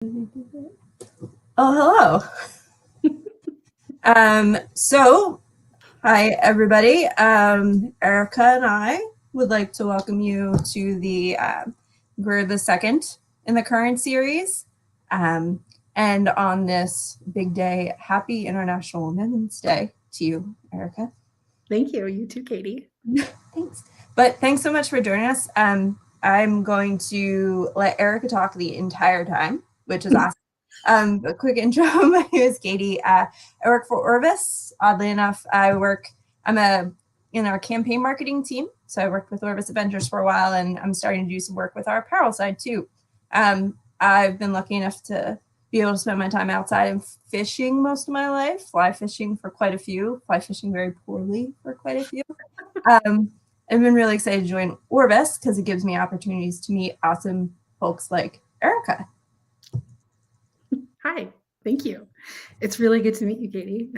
Oh, hello. So, hi everybody. Erica and I would like to welcome you to we're the second in the current series. And on this big day, happy International Women's Day to you, Erica. Thank you. You too, Caitie. Thanks. But thanks so much for joining us. I'm going to let Erica talk the entire time, which is awesome. A quick intro. My name is Caitie. I work for Orvis. Oddly enough, I'm in our campaign marketing team. So I worked with Orvis-Endorsed for a while, and I'm starting to do some work with our apparel side too. I've been lucky enough to be able to spend my time outside and fishing most of my life, fly fishing for quite a few, fly fishing very poorly for quite a few. I've been really excited to join Orvis because it gives me opportunities to meet awesome folks like Erica. Hi, thank you. It's really good to meet you, Caitie.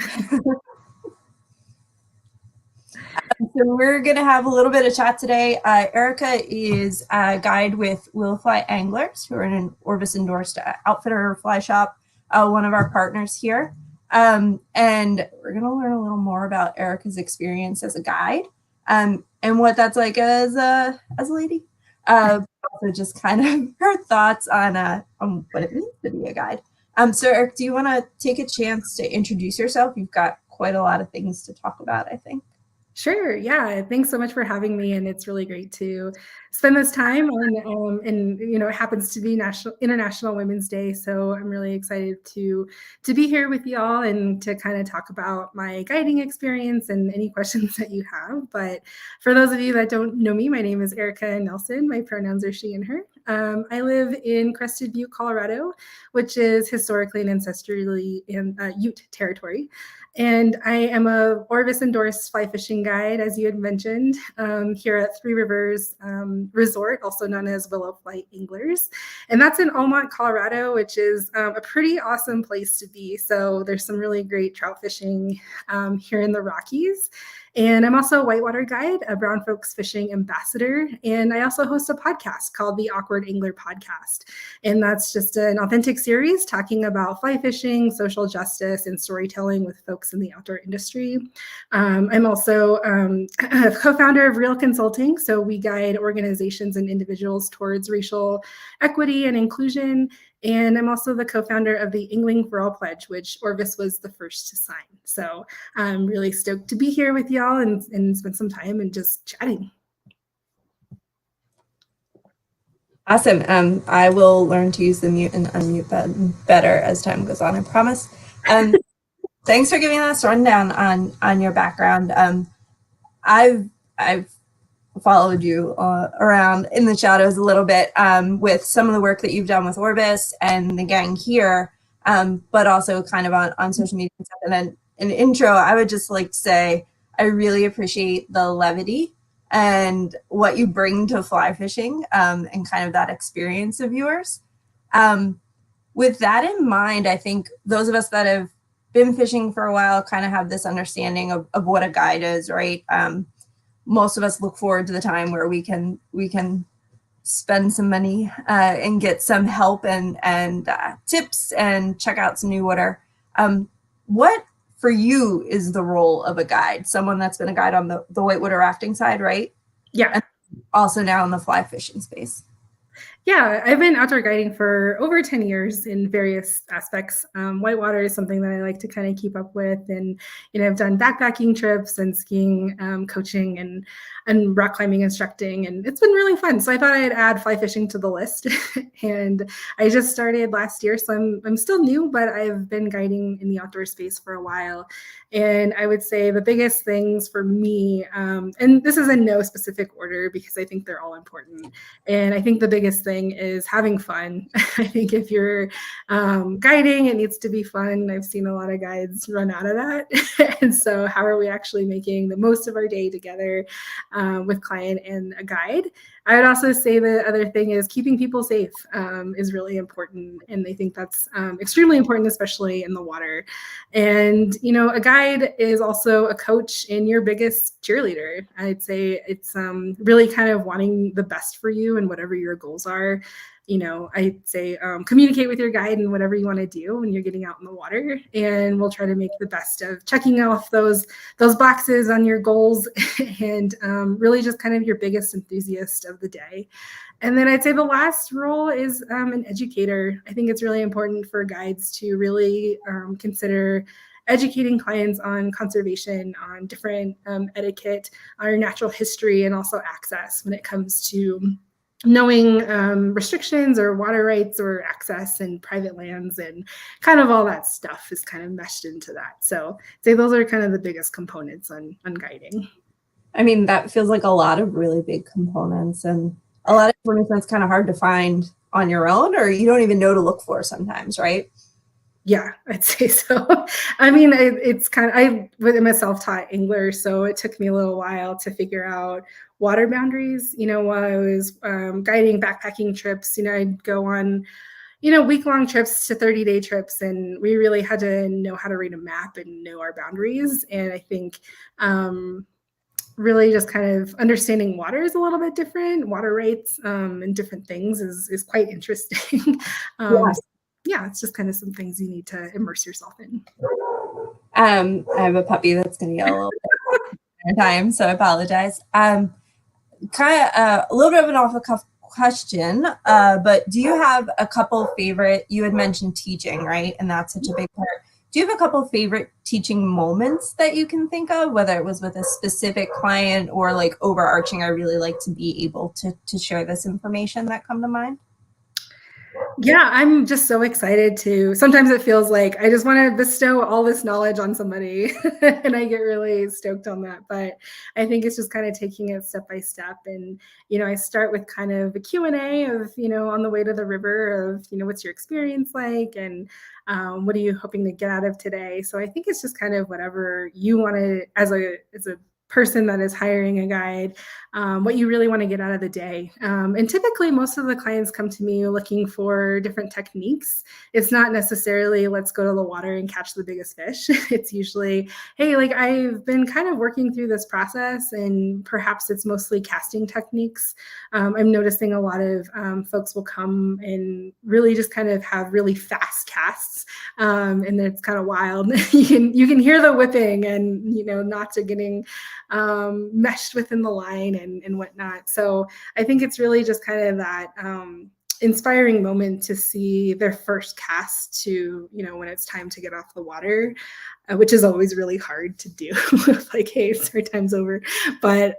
So we're going to have a little bit of chat today. Erica is a guide with Willowfly Anglers, who are an Orvis-endorsed outfitter fly shop, one of our partners here. And we're going to learn a little more about Erica's experience as a guide and what that's like as a lady. Also just kind of her thoughts on what it means to be a guide. So Eric, do you want to take a chance to introduce yourself? You've got quite a lot of things to talk about, I think. Sure. Yeah. Thanks so much for having me. And it's really great to spend this time on, and, it happens to be International Women's Day. So I'm really excited to be here with y'all and to kind of talk about my guiding experience and any questions that you have. But for those of you that don't know me, my name is Erica Nelson. My pronouns are she and her. I live in Crested Butte, Colorado, which is historically and ancestrally in Ute territory. And I am a Orvis-endorsed fly fishing guide, as you had mentioned, here at Three Rivers Resort, also known as Willowfly Anglers. And that's in Almont, Colorado, which is a pretty awesome place to be. So there's some really great trout fishing here in the Rockies. And I'm also a whitewater guide, a brown folks fishing ambassador. And I also host a podcast called the Awkward Angler Podcast. And that's just an authentic series talking about fly fishing, social justice, and storytelling with folks in the outdoor industry. I'm also a co-founder of Real Consulting. So we guide organizations and individuals towards racial equity and inclusion. And I'm also the co-founder of the Angling for All Pledge, which Orvis was the first to sign. So I'm really stoked to be here with y'all and spend some time and just chatting. Awesome. I will learn to use the mute and unmute button better as time goes on, I promise. Thanks for giving us a rundown on your background. I've followed you around in the shadows a little bit with some of the work that you've done with Orvis and the gang here, but also kind of on social media and stuff. And then in the intro, I would just like to say I really appreciate the levity and what you bring to fly fishing and kind of that experience of yours. With that in mind, I think those of us that have been fishing for a while kind of have this understanding of what a guide is, right? Most of us look forward to the time where we can spend some money and get some help and tips and check out some new water. What for you is the role of a guide? Someone that's been a guide on the whitewater rafting side, right? Yeah. And also now in the fly fishing space. Yeah, I've been outdoor guiding for over 10 years in various aspects. Whitewater is something that I like to kind of keep up with. And, I've done backpacking trips and skiing, coaching and rock climbing instructing. And it's been really fun. So I thought I'd add fly fishing to the list. And I just started last year. So I'm still new, but I've been guiding in the outdoor space for a while. And I would say the biggest things for me, and this is in no specific order because I think they're all important. And I think the biggest thing is having fun. I think if you're guiding, it needs to be fun. I've seen a lot of guides run out of that. And so how are we actually making the most of our day together with client and a guide? I would also say the other thing is keeping people safe is really important. And I think that's extremely important, especially in the water. And, a guide is also a coach and your biggest cheerleader. I'd say it's really kind of wanting the best for you and whatever your goals are. I'd say communicate with your guide and whatever you want to do when you're getting out in the water, and we'll try to make the best of checking off those boxes on your goals and really just kind of your biggest enthusiast of the day. And then I'd say the last role is an educator. I think it's really important for guides to really consider educating clients on conservation, on different etiquette, our natural history, and also access when it comes to knowing restrictions or water rights or access and private lands, and kind of all that stuff is kind of meshed into that. So I'd say those are kind of the biggest components on guiding. I mean, that feels like a lot of really big components, and a lot of information that's kind of hard to find on your own, or you don't even know to look for sometimes, right? Yeah, I'd say so. I mean, it's kind of, I'm a self-taught angler, so it took me a little while to figure out water boundaries. While I was guiding backpacking trips, I'd go on, week-long trips to 30-day trips, and we really had to know how to read a map and know our boundaries. And I think really just kind of understanding water is a little bit different. Water rates and different things is quite interesting. Yes. Yeah, it's just kind of some things you need to immerse yourself in. I have a puppy that's going to yell a little bit at time, so I apologize. Kind of a little bit of an off-the-cuff question, but do you have a couple favorite? You had mentioned teaching, right? And that's such a big part. Do you have a couple favorite teaching moments that you can think of, whether it was with a specific client or like overarching? I really like to be able to share this information that come to mind. Yeah, I'm just so excited to, sometimes it feels like I just want to bestow all this knowledge on somebody and I get really stoked on that. But I think it's just kind of taking it step by step. And, I start with kind of a Q&A of, on the way to the river of, what's your experience like? And what are you hoping to get out of today? So I think it's just kind of whatever you want to, as a person that is hiring a guide, what you really want to get out of the day. And typically most of the clients come to me looking for different techniques. It's not necessarily let's go to the water and catch the biggest fish. It's usually, hey, like I've been kind of working through this process, and perhaps it's mostly casting techniques. I'm noticing a lot of folks will come and really just kind of have really fast casts, and it's kind of wild. you can hear the whipping, and knots are getting meshed within the line and whatnot. So I think it's really just kind of that inspiring moment to see their first cast to, when it's time to get off the water, which is always really hard to do. Like, hey, it's our time's over. But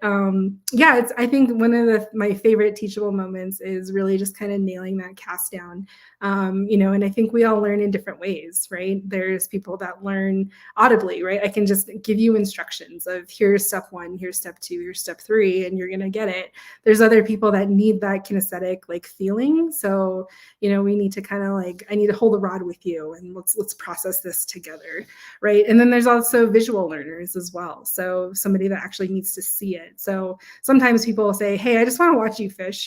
yeah, I think one of my favorite teachable moments is really just kind of nailing that cast down. And I think we all learn in different ways, right? There's people that learn audibly, right? I can just give you instructions of here's step 1, here's step 2, here's step 3, and you're going to get it. There's other people that need that kinesthetic like feeling. So, we need to kind of like, I need to hold the rod with you and let's process this together, right? And then there's also visual learners as well. So somebody that actually needs to see it. So sometimes people will say, hey, I just want to watch you fish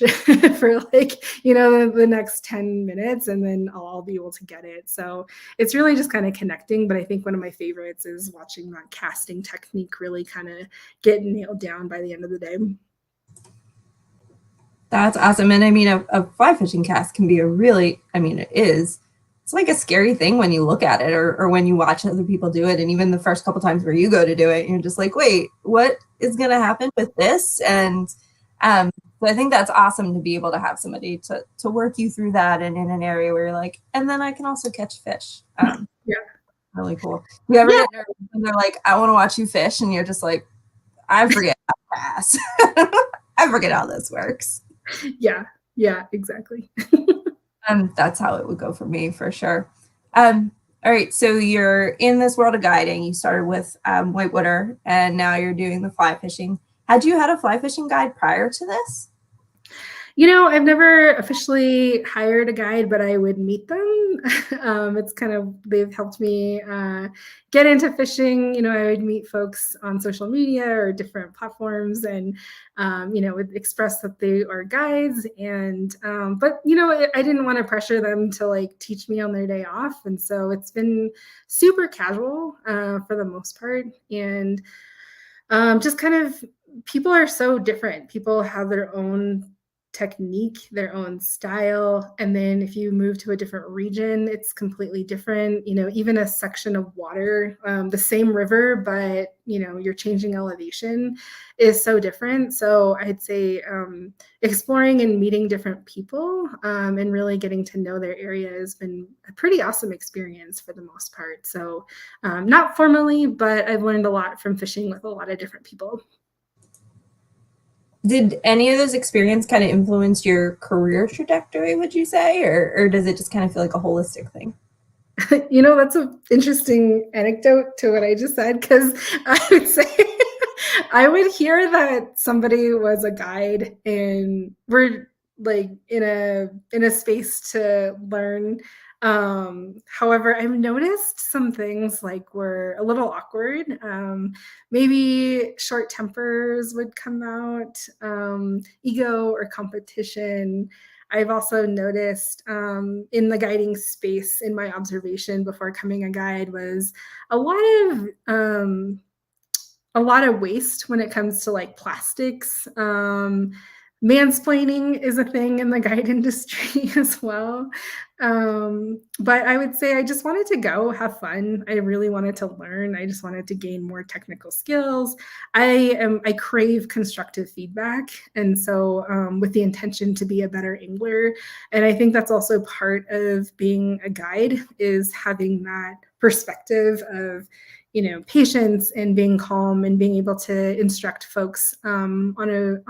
for like, the next 10 minutes, and then I'll be able to get it. So it's really just kind of connecting. But I think one of my favorites is watching that casting technique really kind of get nailed down by the end of the day. That's awesome. And I mean, a fly fishing cast can be it's like a scary thing when you look at it or when you watch other people do it. And even the first couple times where you go to do it, you're just like, wait, what is going to happen with this? And so I think that's awesome to be able to have somebody to work you through that, and in an area where you're like, and then I can also catch fish. Yeah. Really cool. You ever get nervous when they're like, I want to watch you fish, and you're just like, I forget how to pass. I forget how this works. Yeah, exactly. That's how it would go for me, for sure. All right, so you're in this world of guiding. You started with whitewater, and now you're doing the fly fishing. Had you had a fly fishing guide prior to this? I've never officially hired a guide, but I would meet them. It's kind of, they've helped me get into fishing. I would meet folks on social media or different platforms and, would express that they are guides. And, but, I didn't want to pressure them to like teach me on their day off. And so it's been super casual for the most part. And just kind of, people are so different. People have their own technique, their own style. And then if you move to a different region, it's completely different. You know, even a section of water, the same river, but, you know, you're changing elevation is so different. So I'd say exploring and meeting different people and really getting to know their area has been a pretty awesome experience for the most part. So not formally, but I've learned a lot from fishing with a lot of different people. Did any of those experiences kind of influence your career trajectory, would you say, or does it just kind of feel like a holistic thing? You know, that's an interesting anecdote to what I just said, because I would say I would hear that somebody was a guide and we're like in a space to learn. However, I've noticed some things like were a little awkward. Maybe short tempers would come out, ego or competition. I've also noticed in the guiding space, in my observation before coming a guide, was a lot of waste when it comes to like plastics. Mansplaining is a thing in the guide industry as well. But I would say I just wanted to go have fun. I really wanted to learn. I just wanted to gain more technical skills. I crave constructive feedback. And so with the intention to be a better angler. And I think that's also part of being a guide, is having that perspective of, you know, patience and being calm and being able to instruct folks on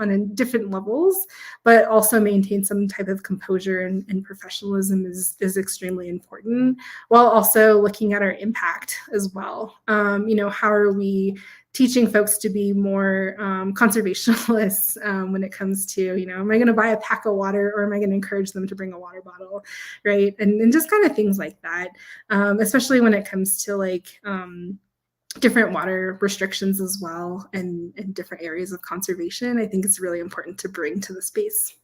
a different levels, but also maintain some type of composure and professionalism is extremely important, while also looking at our impact as well. You know, how are we teaching folks to be more conservationalists when it comes to, you know, am I going to buy a pack of water or am I going to encourage them to bring a water bottle, right? And just kind of things like that, especially when it comes to like different water restrictions as well, and different areas of conservation. I think it's really important to bring to the space.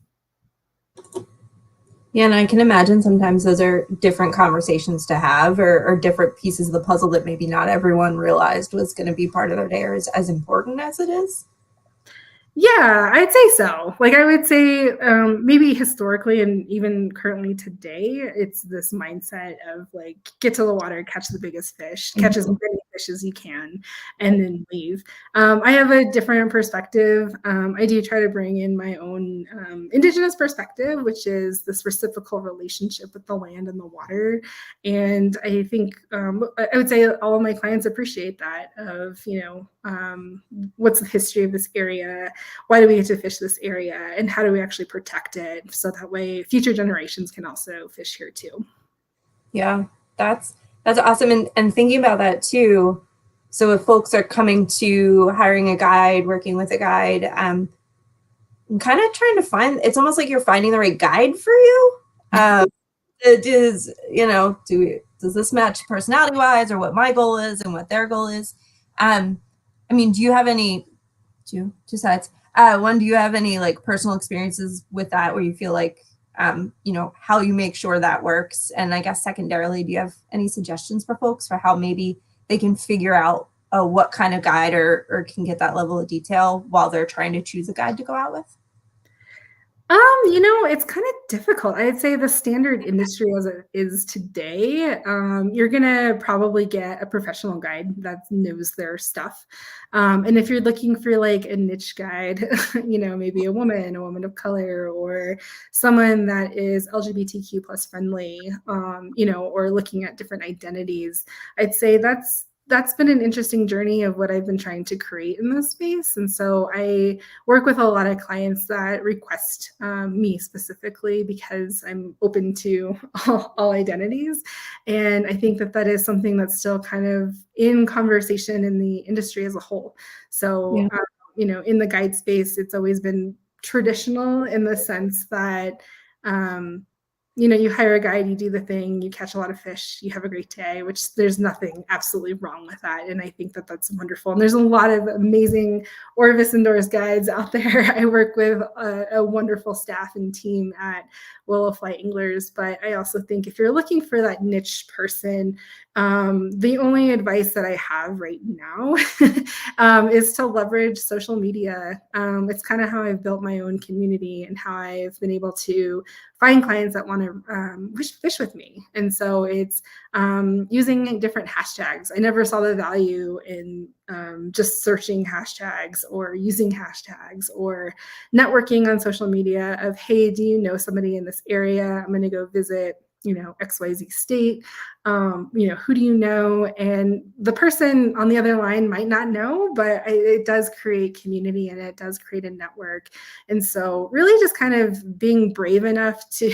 Yeah, and I can imagine sometimes those are different conversations to have, or different pieces of the puzzle that maybe not everyone realized was going to be part of their day, or is as important as it is. Yeah, I'd say so. Like I would say maybe historically and even currently today, it's this mindset of like, get to the water, catch the biggest fish, catch as many fish as you can, and then leave. I have a different perspective. I do try to bring in my own indigenous perspective, which is this reciprocal relationship with the land and the water. And I think I would say all of my clients appreciate that, of, you know, what's the history of this area? Why do we get to fish this area, and how do we actually protect it so that way future generations can also fish here too? Yeah, that's awesome. And thinking about that too. So if folks are coming to hiring a guide, working with a guide, I'm kind of trying to find, it's almost like you're finding the right guide for you. It is, you know, does this match personality wise, or what my goal is and what their goal is? I mean, do you have any, two sides? One, do you have any like personal experiences with that where you feel like, you know, how you make sure that works? And I guess secondarily, do you have any suggestions for folks for how maybe they can figure out what kind of guide, or can get that level of detail while they're trying to choose a guide to go out with? You know, it's kind of difficult. I'd say the standard industry as it is today, you're gonna probably get a professional guide that knows their stuff. And if you're looking for like a niche guide, you know, maybe a woman of color, or someone that is LGBTQ plus friendly, you know, or looking at different identities, I'd say that's been an interesting journey of what I've been trying to create in this space. And so I work with a lot of clients that request me specifically, because I'm open to all identities. And I think that is something that's still kind of in conversation in the industry as a whole. So, Yeah. you know, in the guide space, it's always been traditional in the sense that you hire a guide, you do the thing, you catch a lot of fish, you have a great day, which there's nothing absolutely wrong with that. And I think that that's wonderful. And there's a lot of amazing Orvis-Endorsed guides out there. I work with a wonderful staff and team at Willowfly Anglers, but I also think if you're looking for that niche person, the only advice that I have right now is to leverage social media. It's kind of how I've built my own community and how I've been able to find clients that want to fish with me. And so it's using different hashtags. I never saw the value in just searching hashtags or using hashtags or networking on social media of, hey, do you know somebody in this area? I'm going to go visit XYZ state. Who do you know? And the person on the other line might not know, but it does create community and it does create a network. And so really just kind of being brave enough to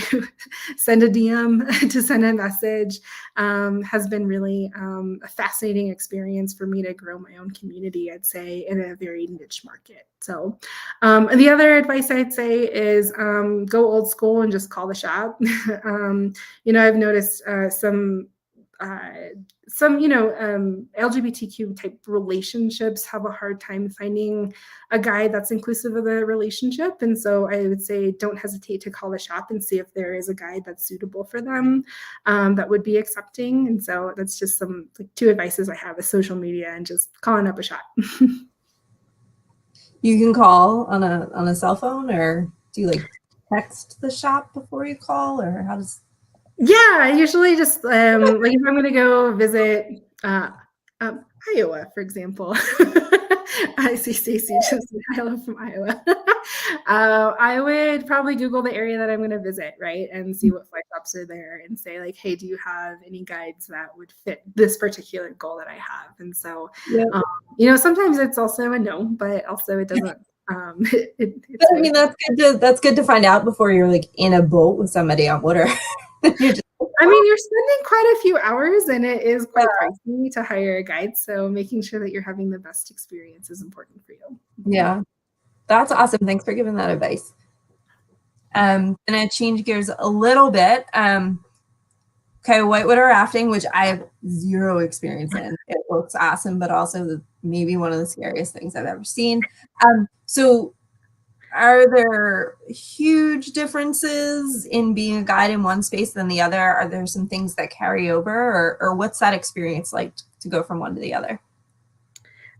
send a DM, to send a message has been really a fascinating experience for me to grow my own community, I'd say, in a very niche market. So the other advice I'd say is go old school and just call the shop. I've noticed some LGBTQ type relationships have a hard time finding a guide that's inclusive of the relationship. And so I would say don't hesitate to call the shop and see if there is a guide that's suitable for them, that would be accepting. And so that's just some two advices I have is social media and just calling up a shop. You can call on a cell phone, or do you text the shop before you call, or how does? Yeah, I usually just if I'm going to go visit Iowa, for example. I see Stacey just I love from Iowa. I would probably Google the area that I'm going to visit, right, and see what fly shops are there, and say hey, do you have any guides that would fit this particular goal that I have? And so, sometimes it's also a no, but also it doesn't. That's good to find out before you're in a boat with somebody on water. You're spending quite a few hours, and it is quite pricey to hire a guide. So making sure that you're having the best experience is important for you. Yeah, that's awesome. Thanks for giving that advice. Gonna change gears a little bit. Okay, whitewater rafting, which I have zero experience in. It looks awesome, but also maybe one of the scariest things I've ever seen. So are there huge differences in being a guide in one space than the other? Are there some things that carry over, or what's that experience like to go from one to the other?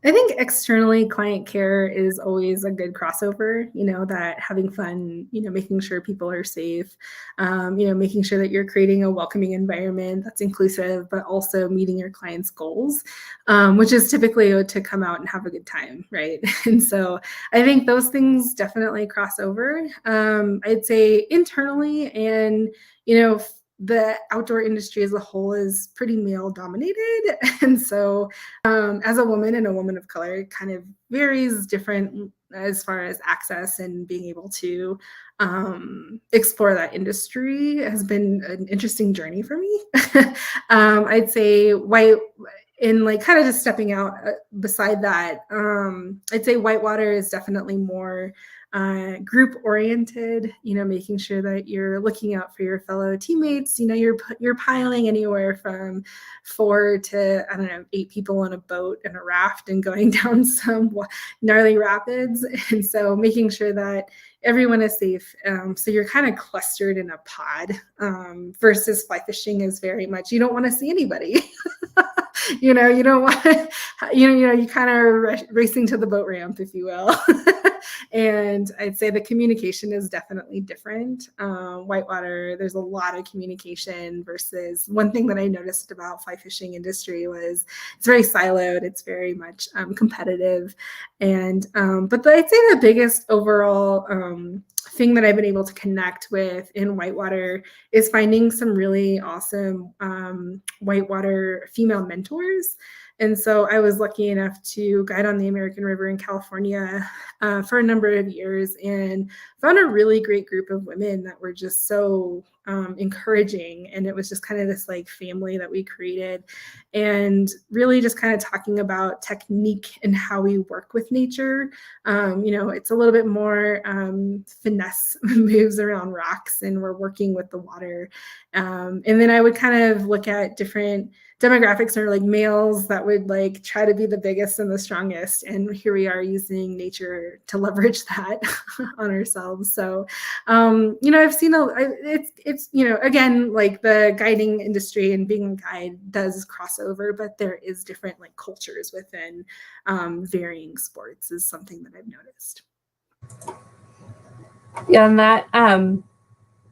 I think externally client care is always a good crossover, that having fun, making sure people are safe, making sure that you're creating a welcoming environment that's inclusive, but also meeting your client's goals, which is typically to come out and have a good time, right? And so I think those things definitely cross over. I'd say internally and, the outdoor industry as a whole is pretty male dominated. And so as a woman and a woman of color, it kind of varies different as far as access and being able to explore that industry has been an interesting journey for me. I'd say kind of just stepping out beside that, I'd say whitewater is definitely more group oriented, making sure that you're looking out for your fellow teammates. You're piling anywhere from 4 to 8 people on a boat and a raft and going down some gnarly rapids. And so making sure that everyone is safe. So you're kind of clustered in a pod versus fly fishing is very much, you don't want to see anybody. You don't want to, you kind of racing to the boat ramp, if you will. And I'd say the communication is definitely different. Whitewater, there's a lot of communication versus one thing that I noticed about fly fishing industry was it's very siloed. It's very much competitive. And, but I'd say the biggest overall thing that I've been able to connect with in whitewater is finding some really awesome whitewater female mentors. And so I was lucky enough to guide on the American River in California for a number of years and found a really great group of women that were just so encouraging. And it was just kind of this like family that we created, and really just kind of talking about technique and how we work with nature. It's a little bit more finesse moves around rocks, and we're working with the water. And then I would kind of look at different demographics, or like males that would like try to be the biggest and the strongest, and here we are using nature to leverage that on ourselves. So I've seen it's again, like the guiding industry and being a guide does cross over, but there is different like cultures within varying sports is something that I've noticed. Yeah, and that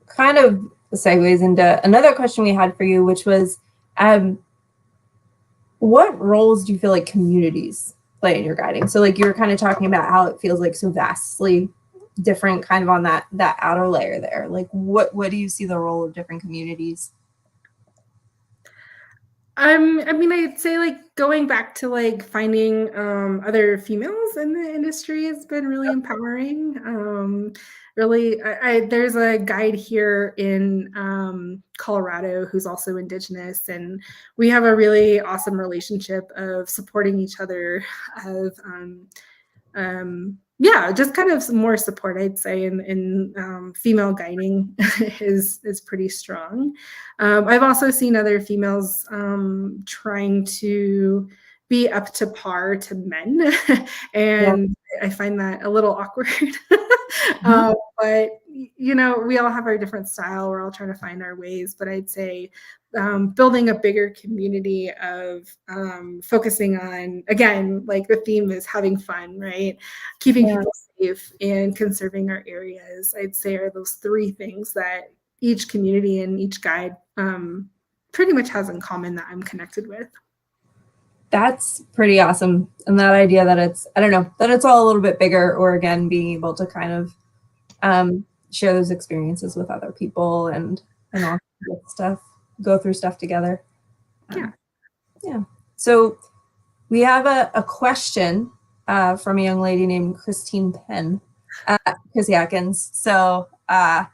kind of segues into another question we had for you, which was what roles do you feel like communities play in your guiding? So like you were kind of talking about how it feels like so vastly different kind of on that outer layer there. Like what do you see the role of different communities? I'd say like going back to like finding other females in the industry has been really empowering. Really, there's a guide here in Colorado who's also Indigenous, and we have a really awesome relationship of supporting each other, of just kind of some more support, I'd say, in female guiding is pretty strong. I've also seen other females trying to be up to par to men, and I find that a little awkward. But we all have our different style. We're all trying to find our ways. But I'd say building a bigger community of focusing on, again, like the theme is having fun, right? Keeping people safe and conserving our areas, I'd say, are those three things that each community and each guide pretty much has in common that I'm connected with. That's pretty awesome. And that idea that that it's all a little bit bigger, or again, being able to kind of share those experiences with other people and all that stuff, go through stuff together. Yeah. So we have a question from a young lady named Christine Penn, Chrissy Atkins. So, hi,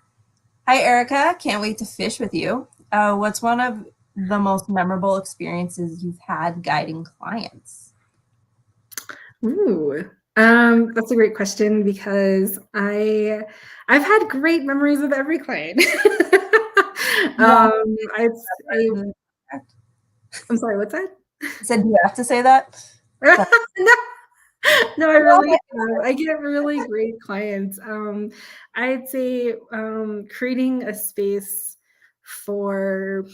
Erica. Can't wait to fish with you. What's one of the most memorable experiences you've had guiding clients? Ooh, that's a great question, because I've had great memories with every client. I'm sorry, what's that? I said, do you have to say that? No, I really have. I get really great clients. I'd say creating a space for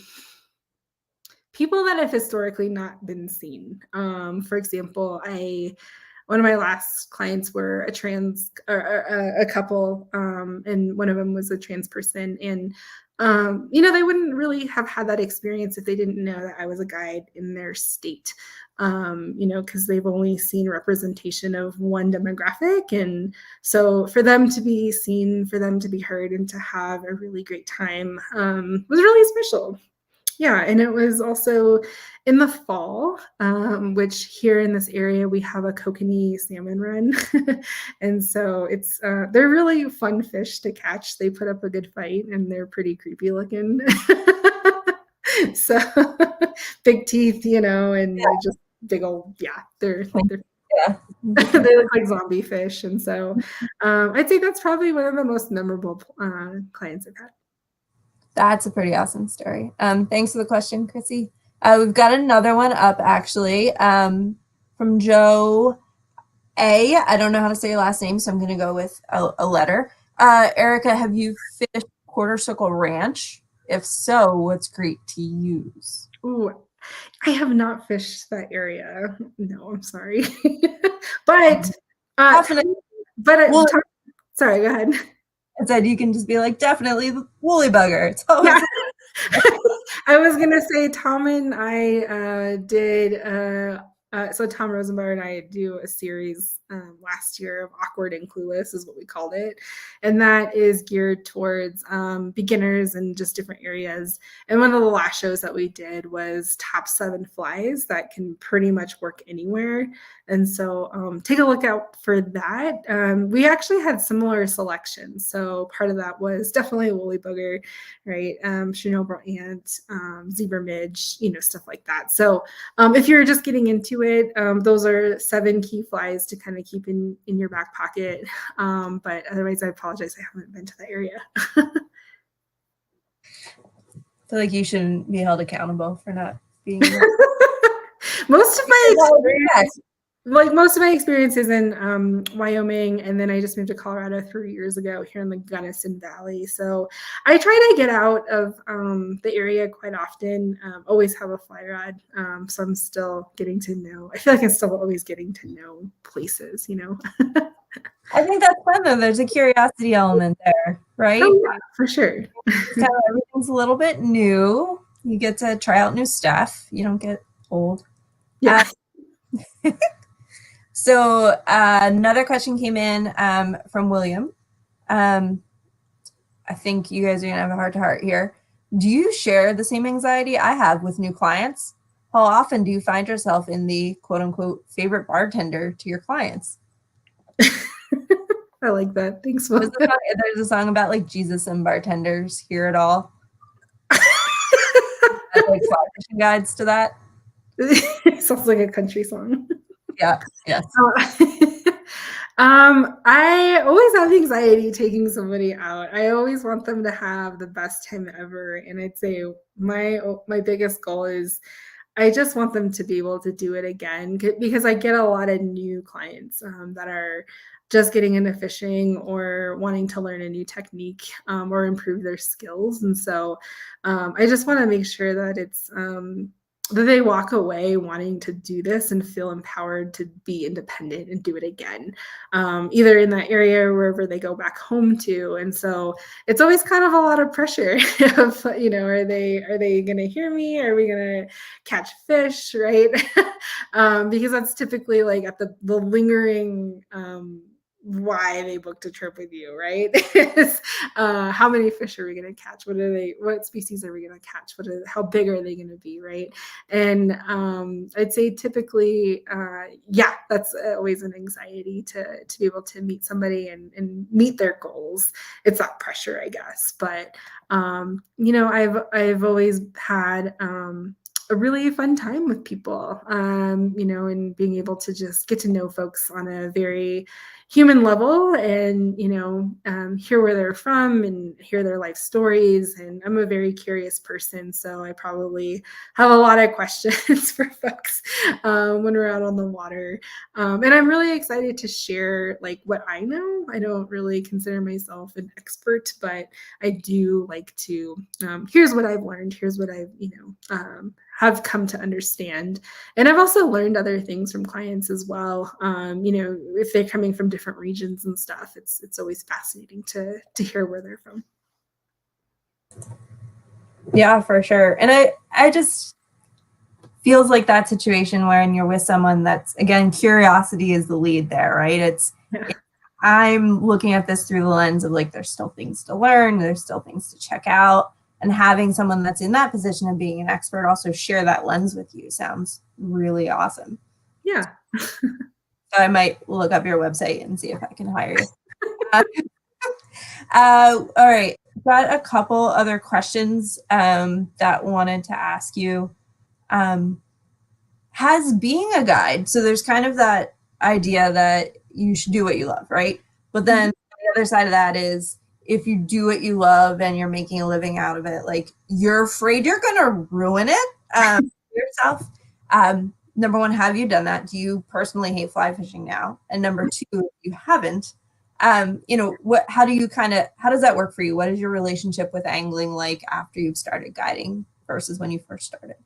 people that have historically not been seen. For example, one of my last clients were a couple, and one of them was a trans person, and they wouldn't really have had that experience if they didn't know that I was a guide in their state, because they've only seen representation of one demographic. And so for them to be seen, for them to be heard, and to have a really great time was really special. Yeah, and it was also in the fall, which here in this area we have a Kokanee Salmon Run, and so they're really fun fish to catch. They put up a good fight, and they're pretty creepy looking. So big teeth, and they're just big old, they're they look like zombie fish, and so I'd say that's probably one of the most memorable clients I've had. That's a pretty awesome story. Thanks for the question, Chrissy. We've got another one up, actually, from Joe A. I don't know how to say your last name, so I'm going to go with a letter. Erica, have you fished Quarter Circle Ranch? If so, what's great to use? Ooh, I have not fished that area. No, I'm sorry. But sorry, go ahead. I said you can just be like, definitely the woolly bugger. It's always I was gonna say Tom and I did so Tom Rosenbauer and I do a series last year of Awkward and Clueless is what we called it. And that is geared towards beginners in just different areas. And one of the last shows that we did was top 7 flies that can pretty much work anywhere. And so take a look out for that. We actually had similar selections. So part of that was definitely woolly booger, right? Chernobyl ant, zebra midge, stuff like that. So if you're just getting into it, those are 7 key flies to kind of keep in your back pocket. But otherwise, I apologize. I haven't been to that area. I feel like you shouldn't be held accountable for not being most of my experience is in Wyoming, and then I just moved to Colorado 3 years ago here in the Gunnison Valley. So I try to get out of the area quite often. Always have a fly rod, so I'm still getting to know. I feel like I'm still always getting to know places. I think that's fun though. There's a curiosity element there, right? Oh, yeah, for sure. Kind of everything's a little bit new. You get to try out new stuff. You don't get old. Yeah. So another question came in from William. I think you guys are gonna have a heart-to-heart here. Do you share the same anxiety I have with new clients? How often do you find yourself in the quote-unquote favorite bartender to your clients? I like that. Thanks. There's a song about like Jesus and bartenders hear it all. Like fly fishing guides to that. Sounds like a country song. Yeah. Yes. I always have anxiety taking somebody out. I always want them to have the best time ever, and I'd say my biggest goal is I just want them to be able to do it again, because I get a lot of new clients that are just getting into fishing or wanting to learn a new technique or improve their skills. And so I just want to make sure that it's that they walk away wanting to do this and feel empowered to be independent and do it again, either in that area or wherever they go back home to. And so it's always kind of a lot of pressure of, are they going to hear me? Are we going to catch fish? Right. Because that's typically like at the lingering, why they booked a trip with you, right? How many fish are we going to catch? What species are we going to catch? How big are they going to be, right? And I'd say typically, that's always an anxiety to be able to meet somebody and meet their goals. It's that pressure, I guess. But I've always had a really fun time with people, and being able to just get to know folks on a very human level and, hear where they're from and hear their life stories. And I'm a very curious person, so I probably have a lot of questions for folks when we're out on the water. And I'm really excited to share like what I know. I don't really consider myself an expert, but I do like to, here's what I've learned. Here's what I've, have come to understand. And I've also learned other things from clients as well. If they're coming from different regions and stuff, it's always fascinating to hear where they're from. Yeah, for sure. And I just feels like that situation wherein you're with someone that's, again, curiosity is the lead there, right? I'm looking at this through the lens of like, there's still things to learn. There's still things to check out. And having someone that's in that position of being an expert also share that lens with you sounds really awesome. Yeah. So I might look up your website and see if I can hire you. All right. Got a couple other questions that wanted to ask you. Has being a guide, so there's kind of that idea that you should do what you love, right? But then the other side of that is, if you do what you love and you're making a living out of it, like you're afraid you're going to ruin it yourself. Number one, have you done that? Do you personally hate fly fishing now? And number two, if you haven't, how does that work for you? What is your relationship with angling like after you've started guiding versus when you first started?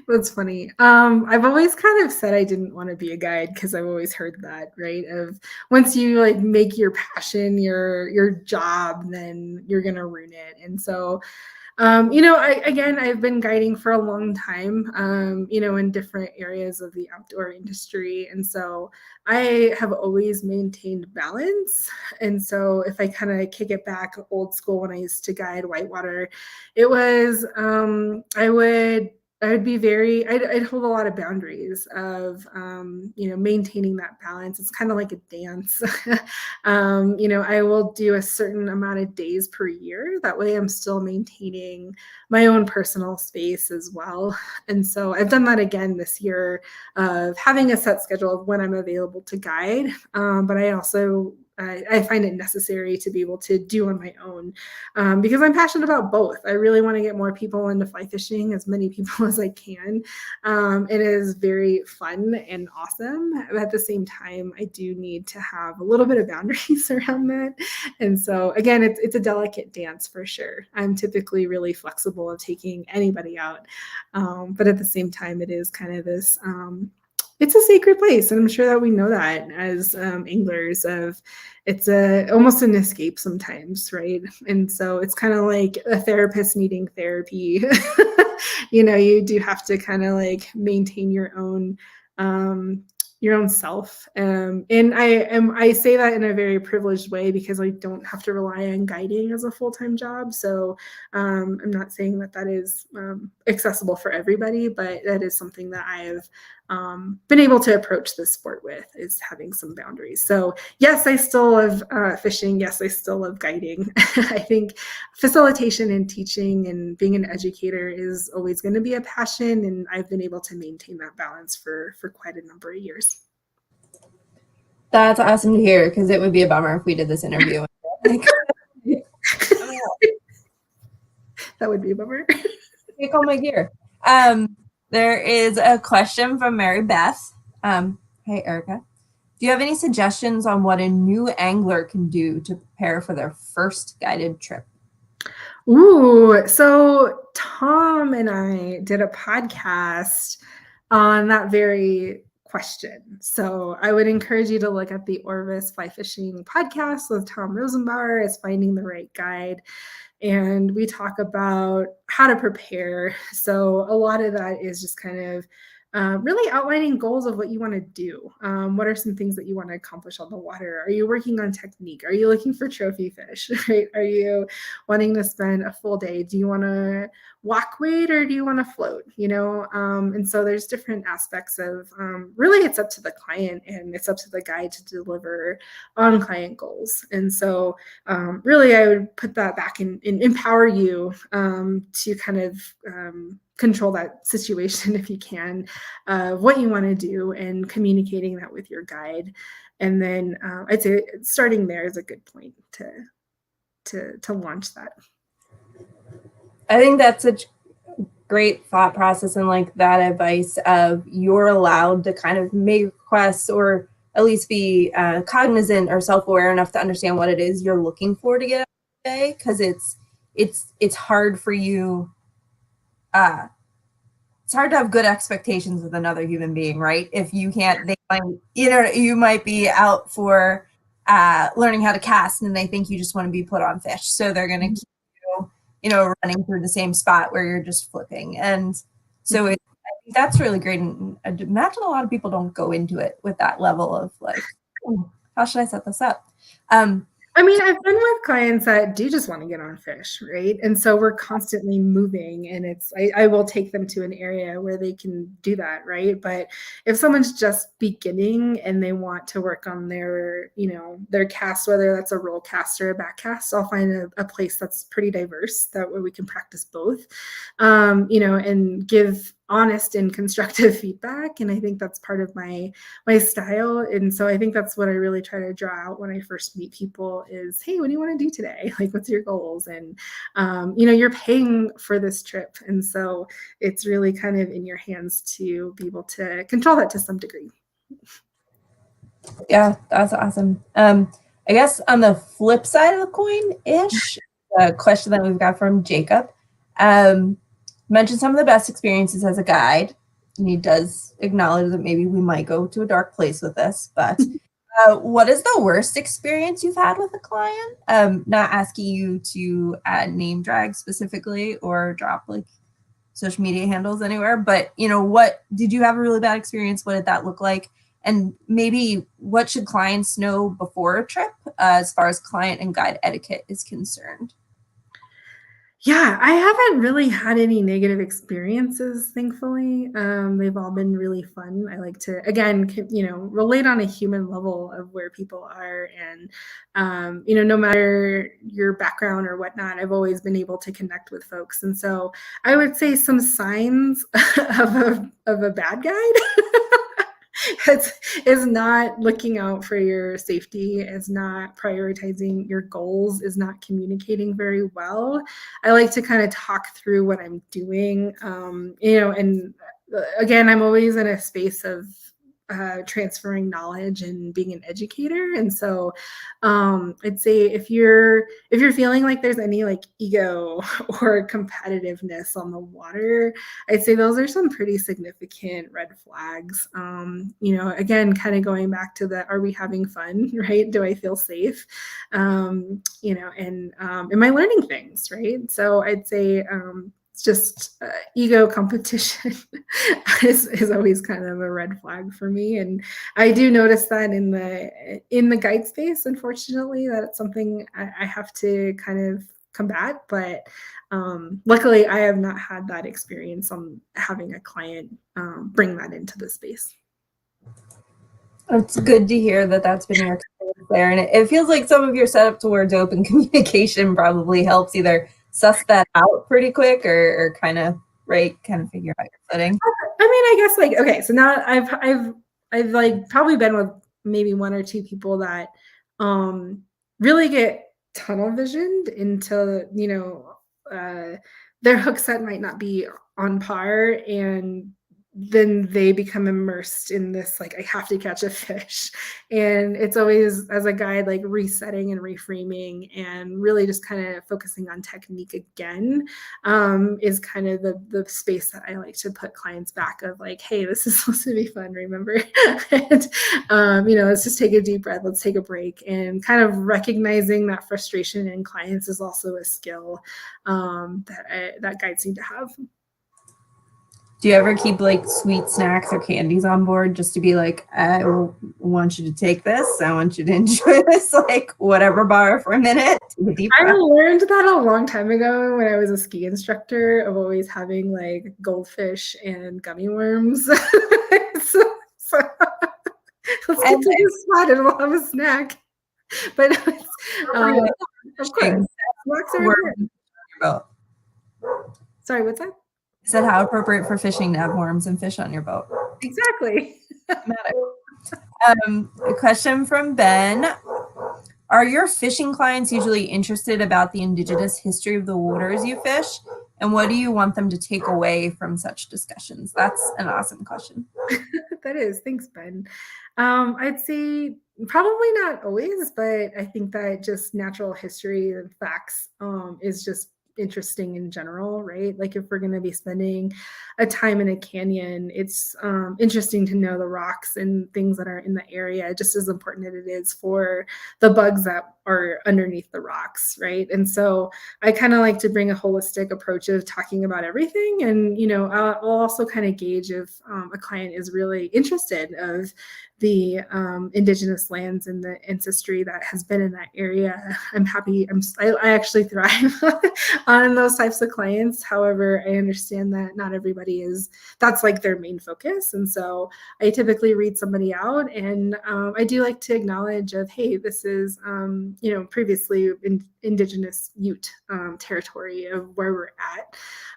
That's funny. I've always kind of said I didn't want to be a guide because I've always heard that, right? Of once you like make your passion your job, then you're gonna ruin it. And so I've been guiding for a long time, in different areas of the outdoor industry. And so I have always maintained balance. And so if I kind of kick it back old school, when I used to guide whitewater, it was, I'd hold a lot of boundaries of, maintaining that balance. It's kind of like a dance. I will do a certain amount of days per year. That way I'm still maintaining my own personal space as well. And so I've done that again this year of having a set schedule of when I'm available to guide. But I find it necessary to be able to do on my own because I'm passionate about both. I really want to get more people into fly fishing, as many people as I can. It is very fun and awesome. But at the same time, I do need to have a little bit of boundaries around that. And so again, it's a delicate dance for sure. I'm typically really flexible of taking anybody out. But at the same time, it is kind of this it's a sacred place, and I'm sure that we know that as anglers. It's almost an escape sometimes, right? And so it's kind of like a therapist needing therapy. You do have to kind of like maintain your own self. And I say that in a very privileged way because I don't have to rely on guiding as a full-time job. So I'm not saying that is accessible for everybody, but that is something that I have been able to approach this sport with, is having some boundaries. So yes, I still love fishing. Yes, I still love guiding. I think facilitation and teaching and being an educator is always going to be a passion, and I've been able to maintain that balance for quite a number of years. That's awesome to hear, because it would be a bummer if we did this interview. That would be a bummer. Take all my gear. There is a question from Mary Beth. Hey, Erica. Do you have any suggestions on what a new angler can do to prepare for their first guided trip? Ooh, so Tom and I did a podcast on that very question. So I would encourage you to look at the Orvis Fly Fishing podcast with Tom Rosenbauer. It's Finding the Right Guide. And we talk about how to prepare. So a lot of that is just kind of really outlining goals of what you want to do. What are some things that you want to accomplish on the water? Are you working on technique? Are you looking for trophy fish? Right? Are you wanting to spend a full day? Do you want to walk weight or do you want to float? And so there's different aspects of really it's up to the client and it's up to the guide to deliver on client goals. And so really I would put that back and empower you to kind of control that situation if you can, what you want to do, and communicating that with your guide. And then I'd say starting there is a good point to launch that. I think that's such great thought process, and like that advice of you're allowed to kind of make requests or at least be cognizant or self-aware enough to understand what it is you're looking for to get out of the day, because it's hard for you. It's hard to have good expectations with another human being, right? If you can't, you might be out for learning how to cast, and they think you just want to be put on fish, so they're going to keep you, running through the same spot where you're just flipping. And so I think that's really great. And I imagine a lot of people don't go into it with that level of like, oh, how should I set this up? I mean, I've been with clients that do just want to get on fish, right? And so we're constantly moving, and I will take them to an area where they can do that, right? But if someone's just beginning and they want to work on their cast, whether that's a roll cast or a back cast, I'll find a place that's pretty diverse, that way we can practice both, and give honest and constructive feedback. And I think that's part of my style. And so I think that's what I really try to draw out when I first meet people is, hey, what do you want to do today? Like, what's your goals? And, you're paying for this trip. And so it's really kind of in your hands to be able to control that to some degree. Yeah, that's awesome. I guess on the flip side of the coin-ish, a question that we've got from Jacob, mentioned some of the best experiences as a guide, and he does acknowledge that maybe we might go to a dark place with this, but What is the worst experience you've had with a client? Not asking you to name drag specifically or drop like social media handles anywhere, but what did you have a really bad experience? What did that look like? And maybe what should clients know before a trip as far as client and guide etiquette is concerned? Yeah, I haven't really had any negative experiences, thankfully. They've all been really fun. I like to, again, relate on a human level of where people are. And, no matter your background or whatnot, I've always been able to connect with folks. And so I would say some signs of a bad guide is not looking out for your safety, is not prioritizing your goals, is not communicating very well. I like to kind of talk through what I'm doing, and again, I'm always in a space of transferring knowledge and being an educator. And so I'd say if you're feeling like there's any like ego or competitiveness on the water, I'd say those are some pretty significant red flags. Again, kind of going back to the, are we having fun, right? Do I feel safe? And am I learning things, right? So I'd say it's just ego competition is always kind of a red flag for me. And I do notice that in the guide space, unfortunately, that it's something I have to kind of combat. But luckily, I have not had that experience on having a client bring that into the space. It's good to hear that that's been your experience there. And it feels like some of your setup towards open communication probably helps either suss that out pretty quick or kind of figure out your footing. I mean, I guess like, okay, so now I've like probably been with maybe one or two people that really get tunnel visioned into, their hook set might not be on par, and then they become immersed in this, like, I have to catch a fish. And it's always, as a guide, like resetting and reframing and really just kind of focusing on technique again is kind of the space that I like to put clients back of, like, hey, this is supposed to be fun, remember? And, let's just take a deep breath, let's take a break. And kind of recognizing that frustration in clients is also a skill that guides need to have. Do you ever keep like sweet snacks or candies on board just to be like, I want you to take this, I want you to enjoy this, like whatever bar for a minute? I learned that a long time ago when I was a ski instructor, of always having like goldfish and gummy worms. so let's get to this spot and we'll have a snack. But of course, snacks are good. Sorry, what's that? I said, how appropriate for fishing to have worms and fish on your boat. Exactly. A question from Ben. Are your fishing clients usually interested about the indigenous history of the waters you fish? And what do you want them to take away from such discussions? That's an awesome question. That is. Thanks, Ben. I'd say probably not always, but I think that just natural history and facts is just interesting in general, right? Like if we're going to be spending a time in a canyon, it's interesting to know the rocks and things that are in the area, just as important as it is for the bugs that are underneath the rocks, right? And so I kind of like to bring a holistic approach of talking about everything. And, I'll also kind of gauge if a client is really interested of the indigenous lands and the ancestry that has been in that area. I'm happy. I actually thrive on those types of clients. However, I understand that not everybody that's like their main focus. And so I typically read somebody out, and I do like to acknowledge of, hey, this is, previously indigenous Ute territory of where we're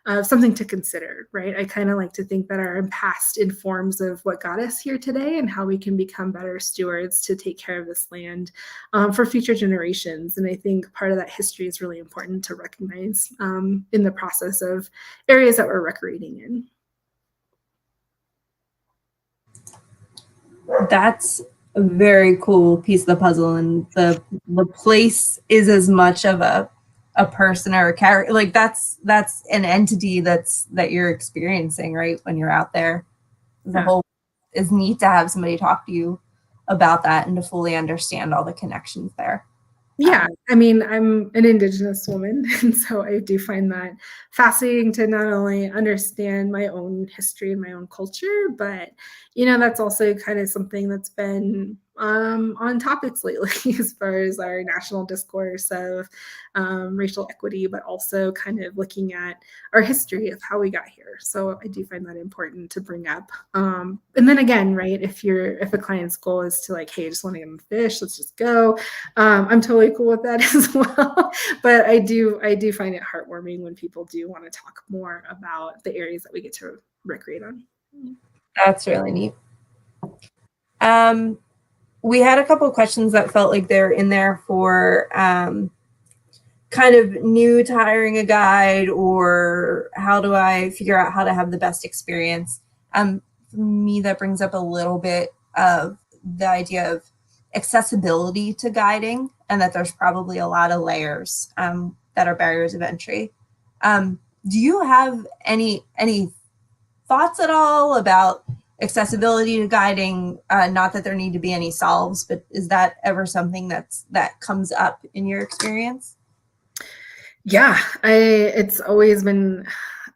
at, something to consider, right? I kind of like to think that our past informs of what got us here today and how we can become better stewards to take care of this land for future generations. And I think part of that history is really important to recognize in the process of areas that we're recreating in. That's a very cool piece of the puzzle, and the place is as much of a person or a character, like that's an entity that you're experiencing, right? When you're out there, the whole is neat to have somebody talk to you about that and to fully understand all the connections there. Yeah, I mean, I'm an Indigenous woman, and so I do find that fascinating to not only understand my own history and my own culture, but that's also kind of something that's been on topics lately as far as our national discourse of racial equity, but also kind of looking at our history of how we got here. So I do find that important to bring up. And then again, right, if a client's goal is to like, hey, I just want to get them fish, let's just go. I'm totally cool with that as well. But I do find it heartwarming when people do want to talk more about the areas that we get to recreate on. That's really neat. We had a couple of questions that felt like they're in there for kind of new to hiring a guide, or how do I figure out how to have the best experience? For me, that brings up a little bit of the idea of accessibility to guiding, and that there's probably a lot of layers that are barriers of entry. Do you have any thoughts at all about accessibility to guiding? Not that there need to be any solves, but is that ever something that comes up in your experience? Yeah, it's always been,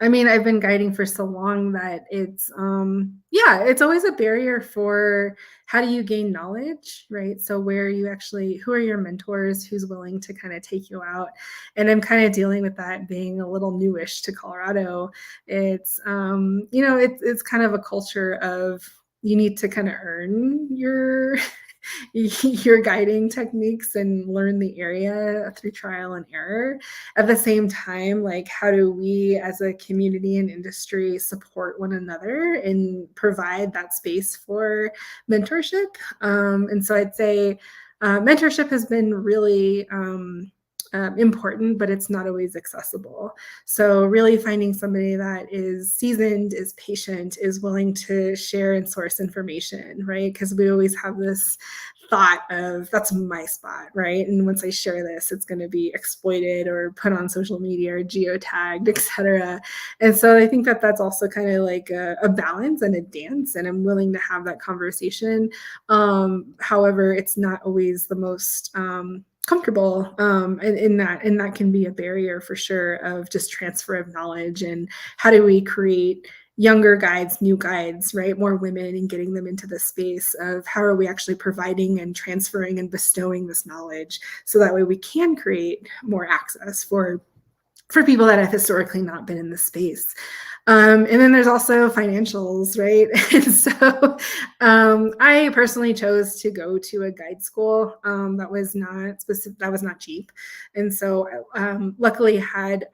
I mean, I've been guiding for so long that it's always a barrier for how do you gain knowledge, right? So where are you actually, who are your mentors, who's willing to kind of take you out? And I'm kind of dealing with that being a little newish to Colorado. It's it's kind of a culture of you need to kind of earn your guiding techniques and learn the area through trial and error. At the same time, like, how do we as a community and industry support one another and provide that space for mentorship? And so I'd say mentorship has been really important, but it's not always accessible. So really finding somebody that is seasoned, is patient, is willing to share and source information, right? Because we always have this thought of that's my spot, right? And once I share this, it's going to be exploited or put on social media or geotagged, etc. And so I think that that's also kind of like a balance and a dance, and I'm willing to have that conversation. However, it's not always the most comfortable in that can be a barrier for sure of just transfer of knowledge. And how do we create younger guides, new guides, right? More women, and getting them into the space of how are we actually providing and transferring and bestowing this knowledge, so that way we can create more access for people that have historically not been in the space. And then there's also financials, right? And so I personally chose to go to a guide school that was not cheap. And so luckily had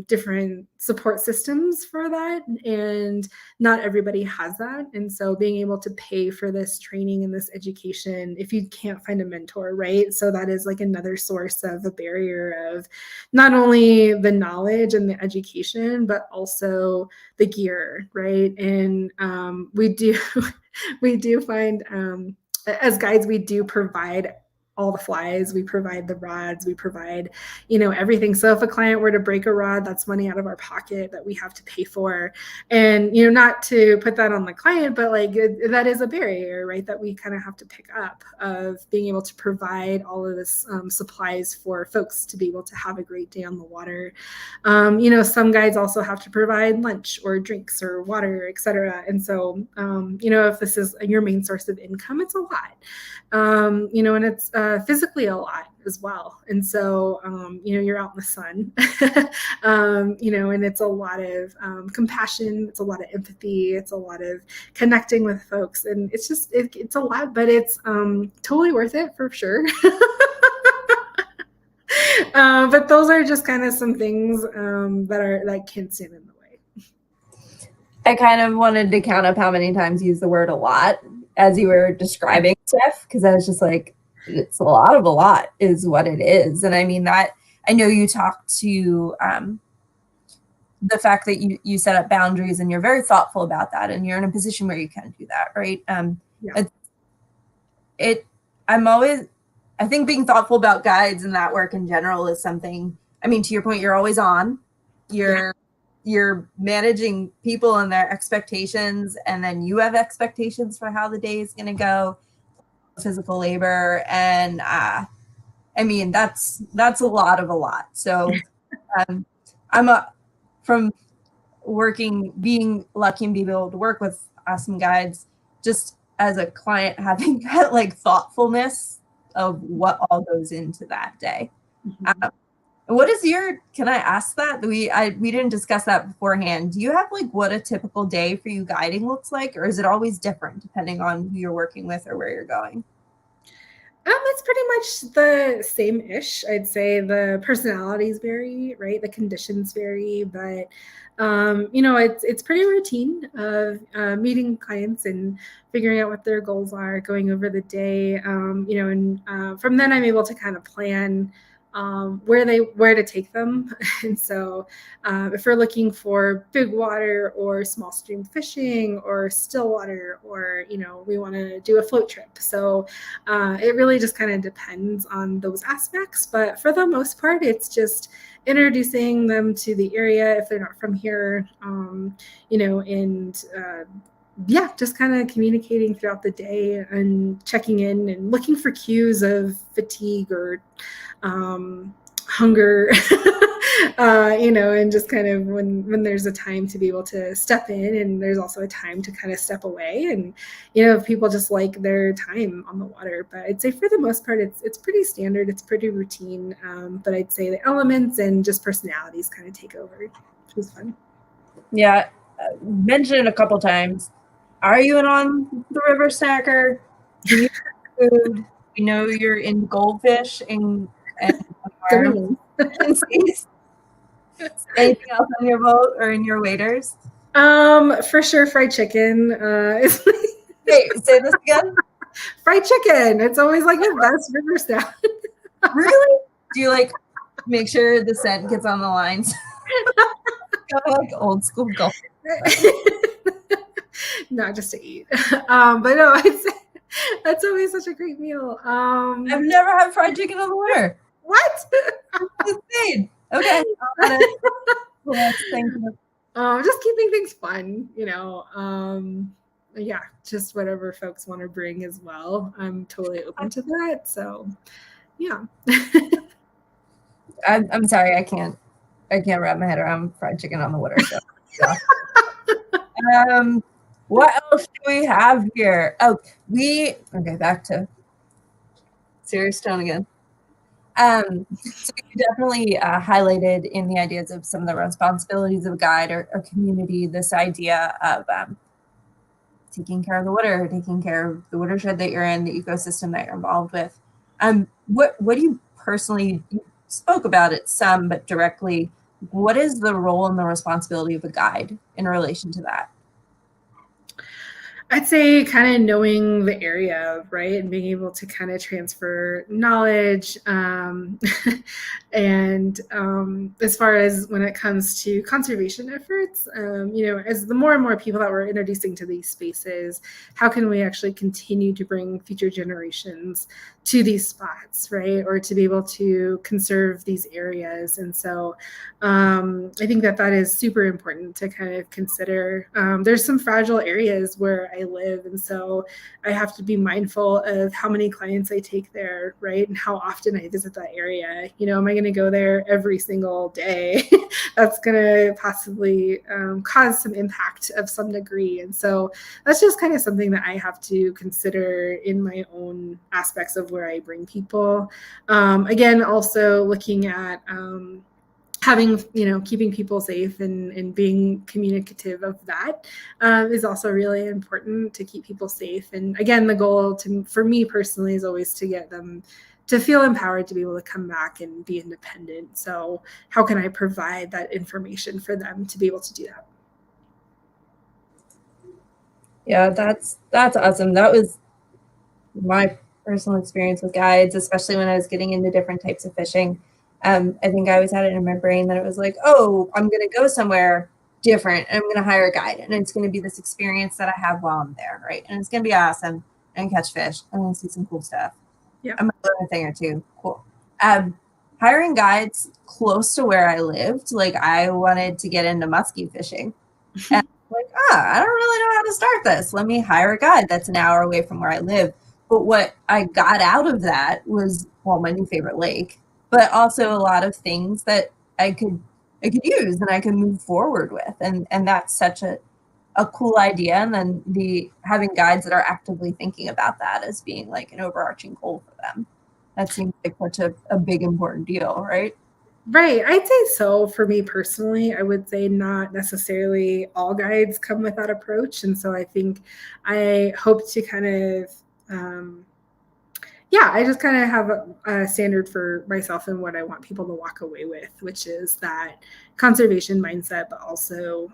different support systems for that. And not everybody has that. And so being able to pay for this training and this education, if you can't find a mentor, right? So that is like another source of a barrier of not only the knowledge and the education, but also the gear, right? And we do find as guides, we do provide all the flies, we provide the rods, we provide everything. So if a client were to break a rod, that's money out of our pocket that we have to pay for. And not to put that on the client, but like that is a barrier, right, that we kind of have to pick up, of being able to provide all of this supplies for folks to be able to have a great day on the water. Some guides also have to provide lunch or drinks or water, etc. And so if this is your main source of income, it's a lot. And it's physically a lot as well. And so, you're out in the sun, and it's a lot of compassion, it's a lot of empathy, it's a lot of connecting with folks. And it's just, it's a lot, but it's totally worth it for sure. But those are just kind of some things that can stand in the way. I kind of wanted to count up how many times you use the word a lot as you were describing stuff, because I was just like, it's a lot is what it is. And I mean that, I know you talked to the fact that you set up boundaries and you're very thoughtful about that, and you're in a position where you can do that, right? I think being thoughtful about guides and that work in general is something, I mean, to your point, you're always on, you're managing people and their expectations, and then you have expectations for how the day is going to go. physical labor, and I mean that's a lot of a lot. So I'm from being lucky and being able to work with awesome guides, just as a client, having that like thoughtfulness of what all goes into that day. What is can I ask that? We didn't discuss that beforehand. Do you have like what a typical day for you guiding looks like, or is it always different depending on who you're working with or where you're going? It's pretty much the same-ish. I'd say the personalities vary, right? The conditions vary, but it's pretty routine of meeting clients and figuring out what their goals are, going over the day, and from then I'm able to kind of plan where to take them. And so if we're looking for big water or small stream fishing or still water, or we want to do a float trip, so it really just kind of depends on those aspects. But for the most part, it's just introducing them to the area if they're not from here, and just kind of communicating throughout the day and checking in and looking for cues of fatigue or hunger, and just kind of when there's a time to be able to step in, and there's also a time to kind of step away, and people just like their time on the water. But I'd say for the most part, it's pretty standard, it's pretty routine. But I'd say the elements and just personalities kind of take over, which is fun. Yeah, mentioned it a couple times. Are you an on the river snacker? Do you have food? We know you're in goldfish and anything else on your boat or in your waders? For sure, fried chicken. Wait, say this again. Fried chicken. It's always like the best river snack. Really? Do you like make sure the scent gets on the lines? Kind of like old school golf. Not just to eat, but no, I'd say that's always such a great meal. I've never had fried chicken on the water. What? It's insane. Okay. Thank you. Just keeping things fun, just whatever folks want to bring as well. I'm totally open to that. So, yeah. I'm sorry, I can't wrap my head around fried chicken on the water. So, yeah. What else do we have here? Back to serious tone again. So you definitely highlighted in the ideas of some of the responsibilities of a guide or community, this idea of taking care of the water, taking care of the watershed that you're in, the ecosystem that you're involved with. What do you personally, you spoke about it some, but directly, what is the role and the responsibility of a guide in relation to that? I'd say kind of knowing the area, right, and being able to kind of transfer knowledge. And as far as when it comes to conservation efforts, as the more and more people that we're introducing to these spaces, how can we actually continue to bring future generations to these spots, right, or to be able to conserve these areas? And so I think that is super important to kind of consider. There's some fragile areas where I live, and so I have to be mindful of how many clients I take there, right, and how often I visit that area. Am I going to go there every single day? That's going to possibly cause some impact of some degree. And so that's just kind of something that I have to consider in my own aspects of where I bring people. Again, also looking at keeping people safe and being communicative of that is also really important to keep people safe. And again, the goal for me personally is always to get them to feel empowered to be able to come back and be independent. So how can I provide that information for them to be able to do that? Yeah, that's awesome. That was my personal experience with guides, especially when I was getting into different types of fishing. I think I always had it in my brain that it was like, oh, I'm going to go somewhere different and I'm going to hire a guide and it's going to be this experience that I have while I'm there, right? And it's going to be awesome and catch fish and see some cool stuff. Yeah, I'm going to learn a thing or two. Cool. Hiring guides close to where I lived, like I wanted to get into muskie fishing. And I'm like, I don't really know how to start this. Let me hire a guide that's an hour away from where I live. But what I got out of that was, well, my new favorite lake, but also a lot of things that I could use and I could move forward with. And that's such a cool idea. And then having guides that are actively thinking about that as being like an overarching goal for them. That seems like such a big, important deal, right? Right. I'd say so. For me personally, I would say not necessarily all guides come with that approach. And so I think I hope to kind of, I just kind of have a standard for myself and what I want people to walk away with, which is that conservation mindset, but also,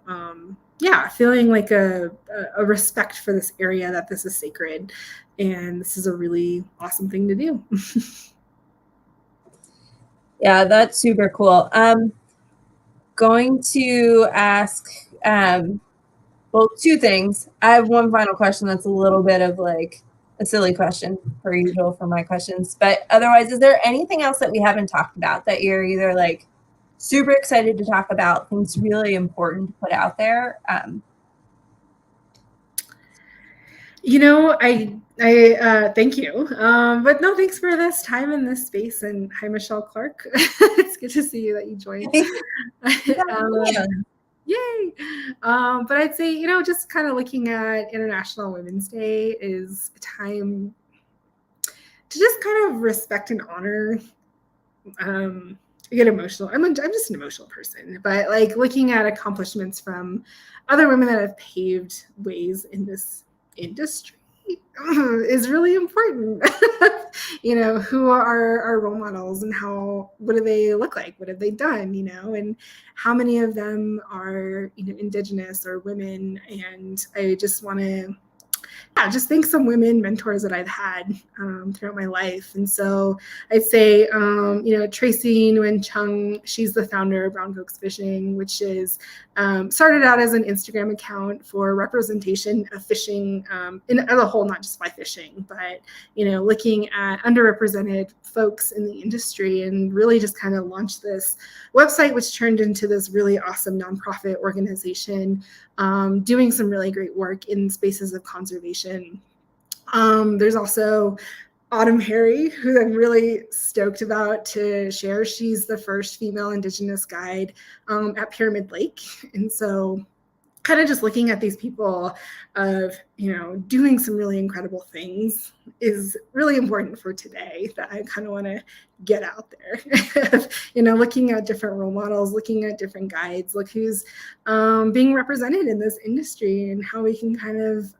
feeling like a respect for this area, that this is sacred. And this is a really awesome thing to do. Yeah, that's super cool. Going to ask, well, two things. I have one final question that's a little bit of like a silly question, per usual for my questions. But otherwise, is there anything else that we haven't talked about that you're either like super excited to talk about, things really important to put out there? I thank you. But no, thanks for this time in this space. And hi, Michelle Clark. It's good to see you that you joined. Yay. But I'd say, just kind of looking at International Women's Day is a time to just kind of respect and honor. I get emotional. I'm just an emotional person, but like looking at accomplishments from other women that have paved ways in this industry is really important. Who are our role models and what do they look like? What have they done? And how many of them are, Indigenous or women? And I just want to just thank some women mentors that I've had throughout my life. And so I'd say, Tracy Nguyen Chung, she's the founder of Brown Folks Fishing, which is started out as an Instagram account for representation of fishing as a whole, not just fly fishing, but, looking at underrepresented folks in the industry, and really just kind of launched this website, which turned into this really awesome nonprofit organization doing some really great work in spaces of conservation. There's also Autumn Harry, who I'm really stoked about to share. She's the first female Indigenous guide at Pyramid Lake. And so kind of just looking at these people of, doing some really incredible things is really important for today, that I kind of want to get out there. Looking at different role models, looking at different guides, look who's being represented in this industry and how we can kind of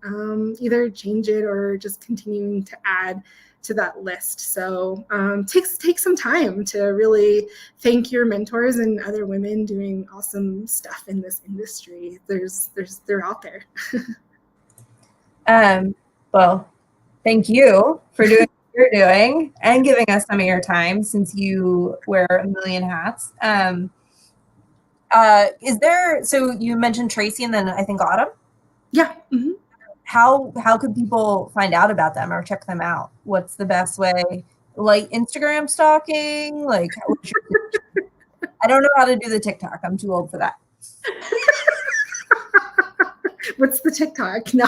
either change it or just continuing to add to that list. So take some time to really thank your mentors and other women doing awesome stuff in this industry. They're out there. Well, thank you for doing what you're doing and giving us some of your time, since you wear a million hats. So you mentioned Tracy and then I think Autumn? Yeah. Mm-hmm. How could people find out about them or check them out? What's the best way? Like Instagram stalking? Like, I don't know how to do the TikTok. I'm too old for that. What's the TikTok? No.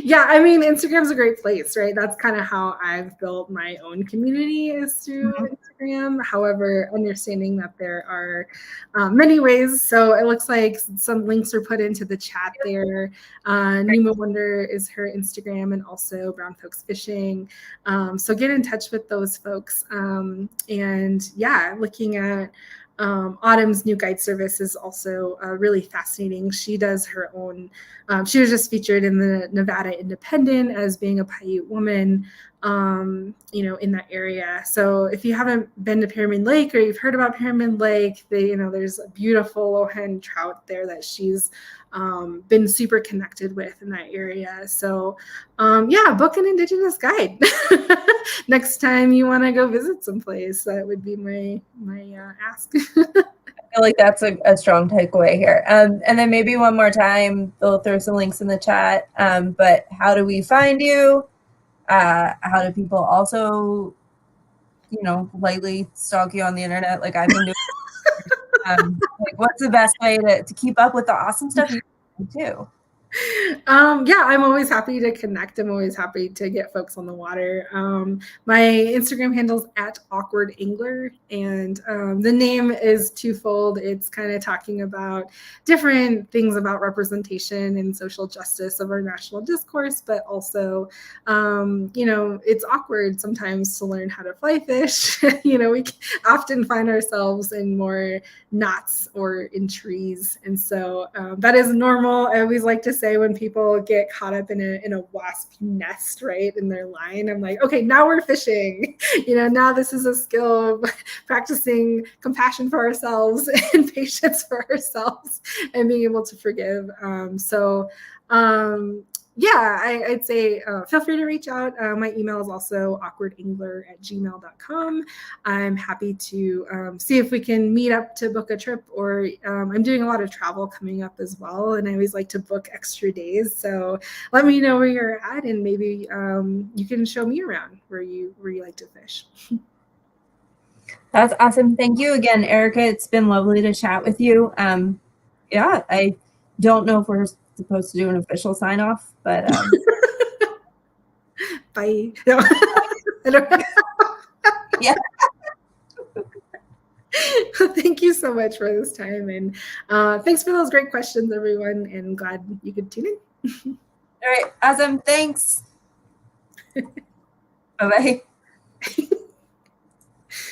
Yeah, I mean, Instagram's a great place, right? That's kind of how I've built my own community, is through Instagram. However, understanding that there are many ways. So it looks like some links are put into the chat there. Nima Wonder is her Instagram, and also Brown Folks Fishing. So get in touch with those folks. And yeah, looking at Autumn's new guide service is also really fascinating. She does her own, she was just featured in the Nevada Independent as being a Paiute woman, in that area. So if you haven't been to Pyramid Lake, or you've heard about Pyramid Lake, there's a beautiful low-hen trout there that she's been super connected with in that area. So book an Indigenous guide. Next time you want to go visit someplace, that would be my ask. I feel like that's a strong takeaway here. And then maybe one more time, they'll throw some links in the chat. But how do we find you? How do people also, lightly stalk you on the internet like I've been doing? Like, what's the best way to keep up with the awesome stuff you do? Yeah, I'm always happy to connect. I'm always happy to get folks on the water. My Instagram handle's at Awkward Angler, and the name is twofold. It's kind of talking about different things about representation and social justice of our national discourse, but also, it's awkward sometimes to learn how to fly fish. We often find ourselves in more knots or in trees, and so that is normal. I always like to say when people get caught up in a wasp nest, right, in their line, I'm like, okay, now we're fishing. Now this is a skill of practicing compassion for ourselves and patience for ourselves and being able to forgive. Yeah, I'd say feel free to reach out. My email is also awkwardangler@gmail.com. I'm happy to see if we can meet up to book a trip, or I'm doing a lot of travel coming up as well, and I always like to book extra days. So let me know where you're at, and maybe you can show me around where you like to fish. That's awesome. Thank you again, Erica. It's been lovely to chat with you. Yeah, I don't know if we're supposed to do an official sign off, but Bye. No. I don't know. Yeah. Thank you so much for this time, and thanks for those great questions, everyone, and glad you could tune in. All right, awesome. Thanks. Bye-bye.